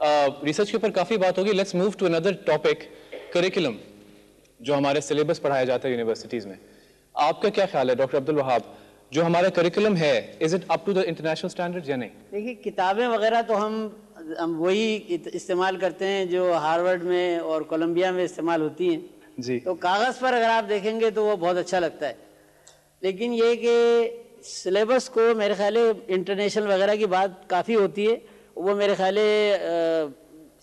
Research کے اوپر کافی بات ہوگی. Let's move to another topic, curriculum, جو ہمارے سلیبس پڑھایا جاتا ہے یونیورسٹیز میں. آپ کا کیا خیال ہے ڈاکٹر عبد الوہاب, جو ہمارا کریکولم ہے is it up to the international standard یا نہیں؟ دیکھیے کتابیں وغیرہ تو ہم وہی استعمال کرتے ہیں جو ہارورڈ میں اور کولمبیا میں استعمال ہوتی ہیں جی. تو کاغذ پر اگر آپ دیکھیں گے تو وہ بہت اچھا لگتا ہے, لیکن یہ کہ سلیبس کو میرے خیال ہے انٹرنیشنل وغیرہ کی بات کافی ہوتی ہے, وہ میرے خیال ہے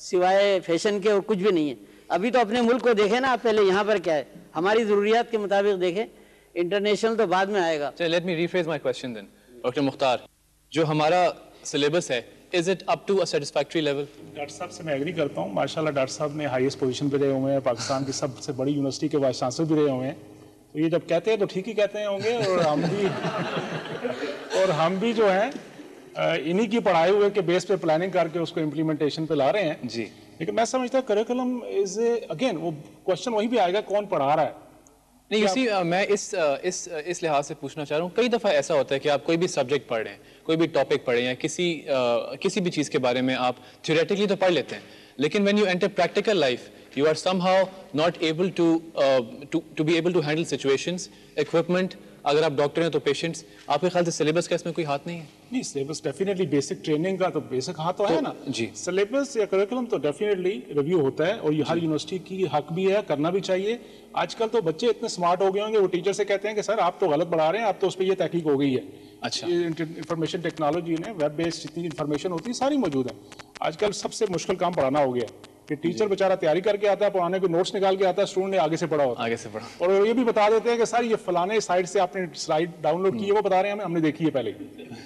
سوائے فیشن کے اور کچھ بھی نہیں ہے. ابھی تو اپنے ملک کو دیکھیں نا آپ, پہلے یہاں پر کیا ہے, ہماری ضروریات کے مطابق دیکھیں, انٹرنیشنل تو بعد میں آئے گا. Let me rephrase my question then. Doctor Mukhtar, جو ہمارا سلیبس ہے is it up to a satisfactory level? Doctor صاحب سے میں ایگری کرتا ہوں. ماشاءاللہ ڈاکٹر صاحب نے ہائیسٹ پوزیشن پہ رہے ہوئے ہیں, پاکستان کی سب سے بڑی یونیورسٹی کے وائس چانسلر بھی رہے ہوئے ہیں. تو یہ جب کہتے ہیں تو ٹھیک ہی کہتے ہیں ہوں گے, اور ہم بھی جو ہیں انہی کی پڑھائے ہوئے کے بیس پہ پلاننگ کر کے اس کو امپلیمنٹیشن پہ لا رہے ہیں. جی. لیکن میں سمجھتا ہوں کریکولم از اگین وہ کوشچن وہی بھی آئے گا کون پڑھا رہا ہے. نہیں, اسی میں اس لحاظ سے پوچھنا چاہ رہا ہوں, کئی دفعہ ایسا ہوتا ہے کہ آپ کوئی بھی سبجیکٹ پڑھ رہے ہیں, کوئی بھی ٹاپک پڑھ رہے ہیں, کسی بھی چیز کے بارے میں آپ تھیوریٹکلی تو پڑھ لیتے ہیں, لیکن when you enter practical life you are somehow not able to be able to handle situations, equipment. اگر آپ ڈاکٹر ہیں تو پیشنٹس, آپ کے خیال سے سلیبس کا اس میں کوئی ہاتھ نہیں ہے؟ نہیں, سلیبس ڈیفینیٹلی بیسک ٹریننگ کا تو بیسک ہاتھ تو ہے نا جی. سلیبس یا کریکولم تو ڈیفینیٹلی ریویو ہوتا ہے, اور یہ ہر یونیورسٹی کی حق بھی ہے, کرنا بھی چاہیے. آج کل تو بچے اتنے سمارٹ ہو گئے ہوں گے, وہ ٹیچر سے کہتے ہیں کہ سر آپ تو غلط پڑھا رہے ہیں, آپ تو اس پہ یہ تحقیق ہو گئی ہے. اچھا. انفارمیشن ٹیکنالوجی نے ویب بیسڈ جتنی انفارمیشن ہوتی ہے ساری موجود ہے. آج کل سب سے مشکل کام پڑھانا ہو گیا ہے کہ ٹیچر بیچارہ تیاری کر کے آتا ہے, پڑھانے کے نوٹس نکال کے آتا ہے, اسٹوڈنٹ نے آگے سے پڑھا ہوتا ہے, اور یہ بھی بتا دیتے ہیں کہ سر یہ فلانے سائٹ سے آپ نے سلائڈ ڈاؤن لوڈ کی ہے, وہ بتا رہے ہیں ہم نے دیکھی ہے پہلے.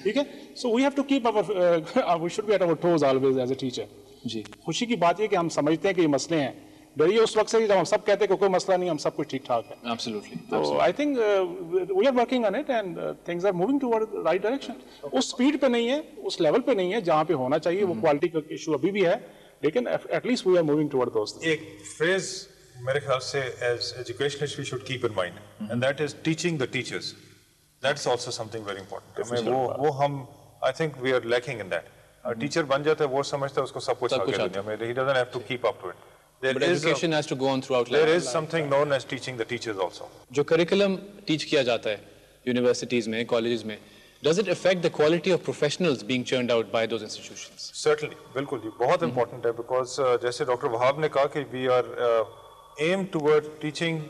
ٹھیک ہے, so we have to keep we should be at our toes always as a teacher. جی. خوشی کی بات یہ کہ ہم سمجھتے ہیں کہ یہ مسئلے ہیں, ڈریے اس وقت سے جب ہم سب کہتے ہیں کہ کوئی مسئلہ نہیں, ہم سب کچھ ٹھیک ٹھاک ہے. Absolutely. So I think we are working on it and things are moving toward the right direction. اس سپیڈ پہ نہیں ہے, اس لیول پہ نہیں ہے جہاں پہ ہونا چاہیے, وہ کوالٹی کا ایشو ابھی بھی ہے, لیکن at least we are moving toward those things. ایک phrase میرے خیال سے as educationists we should keep in mind, and that is teaching the teachers. That's also something very important. ہمیں وہ ہم I think we are lacking in that. Teacher بن جاتا ہے, وہ سمجھتا ہے اس کو سب کچھ آگے دنیا میں, he doesn't have to keep up to it. But education has to go on throughout life. There is something known as teaching the teachers also. جو curriculum teach کیا جاتا ہے یونیورسٹیز میں, کالجز میں, does it affect the quality of professionals being churned out by those institutions? Certainly, بالکل, یہ بہت important ہے, because جیسے ڈاکٹر وہاب نے کہا کہ we are aimed toward teaching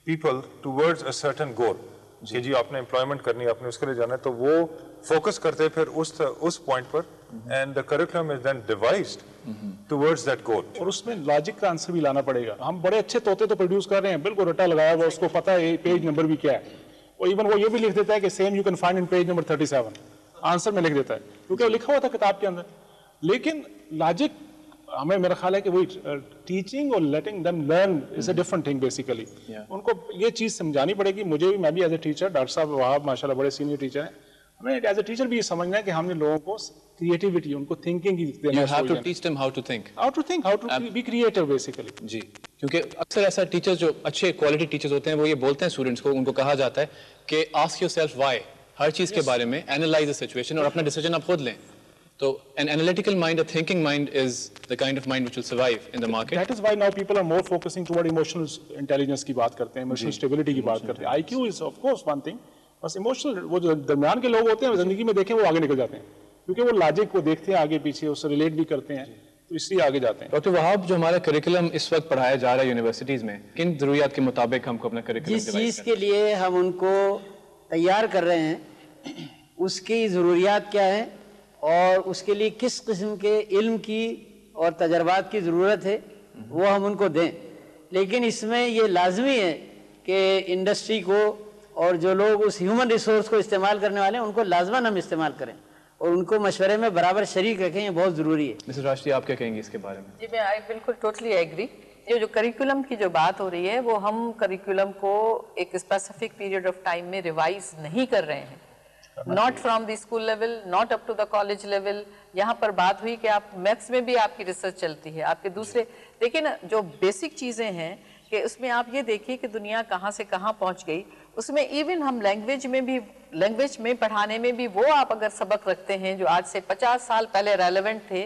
people towards a certain goal. کہ جی آپ نے امپلائمنٹ کرنی ہے, آپ نے اس کے لیے جانا ہے, تو وہ فوکس کرتے پھر اس پوائنٹ پر, and the curriculum is then devised towards that goal. اور اس میں لاجک کا آنسر بھی لانا پڑے گا. ہم بڑے اچھے طوطے تو پروڈیوس کر رہے ہیں, بالکل رٹا لگایا ہوا, اس کو پتا ہے پیج نمبر بھی کیا ہے, اور ایون وہ یہ بھی لکھ دیتا ہے کہ same you can find in page number 37 answer میں لکھ دیتا ہے, کیونکہ وہ لکھا ہوا تھا کتاب کے اندر. لیکن لاجک ہمیں میرا خیال ہے کہ وہی ٹیچنگ اور letting them learn is a different thing basically. ان کو یہ چیز سمجھانی پڑے گی. مجھے بھی, میں بھی ایز اے ٹیچر, ڈاکٹر صاحب وہاب ماشاء اللہ بڑے سینئر ٹیچر ہیں, ہمیں ایز اے ٹیچر بھی یہ سمجھنا ہے کہ ہم نے لوگوں کو کریٹیوٹی, ان کو thinking You have to teach them how to think. how to be creative basically. جی, کیونکہ اکثر ایسا ٹیچر جو اچھے کوالٹی ٹیچرز ہوتے ہیں وہ یہ بولتے ہیں اسٹوڈنٹس کو, ان کو کہا جاتا ہے کہ ask yourself why, ہر چیز کے بارے میں analyze the situation اور اپنا ڈیسیجن آپ خود لیں. تو an analytical mind, a thinking mind is the kind of mind which will survive in the market. That is why now people are more focusing toward emotional intelligence کی بات کرتے ہیں, emotional stability کی بات کرتے ہیں. IQ is of course one thing, بس emotional وہ جو درمیان کے لوگ ہوتے ہیں زندگی میں دیکھیں وہ آگے نکل جاتے ہیں, کیونکہ وہ لاجک کو دیکھتے ہیں آگے پیچھے, اس سے ریلیٹ بھی کرتے ہیں, تو اس لیے آگے جاتے ہیں. ڈاکٹر وہاب, جو ہمارا کریکولم اس وقت پڑھایا جا رہا ہے یونیورسٹیز میں, کن ضروریات کے مطابق ہم کو اپنا کریکولم جس چیز کے لیے ہم ان کو تیار کر رہے ہیں اس کی ضروریات کیا ہیں, اور اس کے لیے کس قسم کے علم کی اور تجربات کی ضرورت ہے, وہ ہم ان کو دیں. لیکن اس میں یہ لازمی ہے کہ انڈسٹری کو اور جو لوگ اس ہیومن ریسورس کو استعمال کرنے والے ہیں ان کو لازماً ہم استعمال کریں, اور ان کو مشورے میں برابر شریک رکھیں, یہ بہت ضروری ہے. مسز راشدی, آپ کیا کہیں گے اس کے بارے میں؟ جی, میں بالکل ٹوٹلی ایگری. یہ جو کریکولم کی جو بات ہو رہی ہے وہ ہم کریکولم کو ایک اسپیسیفک پیریڈ آف ٹائم میں ریوائز نہیں کر رہے ہیں, not from the school level, not up to the college level. یہاں پر بات ہوئی کہ آپ میتھس میں بھی آپ کی ریسرچ چلتی ہے, آپ کے دوسرے دیکھیں نا جو بیسک چیزیں ہیں کہ اس میں آپ یہ دیکھیے کہ دنیا کہاں سے کہاں پہنچ گئی. اس میں ایون ہم لینگویج میں پڑھانے میں بھی وہ آپ اگر سبق رکھتے ہیں جو آج سے 50 سال پہلے ریلیونٹ تھے,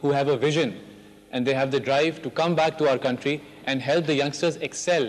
who have a vision and they have the drive to come back to our country and help the youngsters excel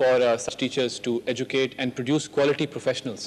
for such teachers to educate and produce quality professionals?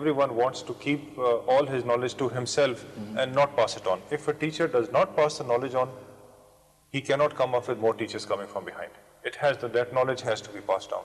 everyone wants to keep all his knowledge to himself and not pass it on. If a teacher does not pass the knowledge on, he cannot come up with more teachers coming from behind. That knowledge has to be passed down.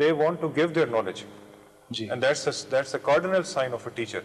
they want to give their knowledge. And that's a cardinal sign of a teacher.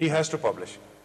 He has to publish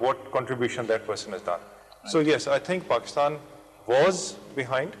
what contribution that person has done. So yes, I think Pakistan was behind.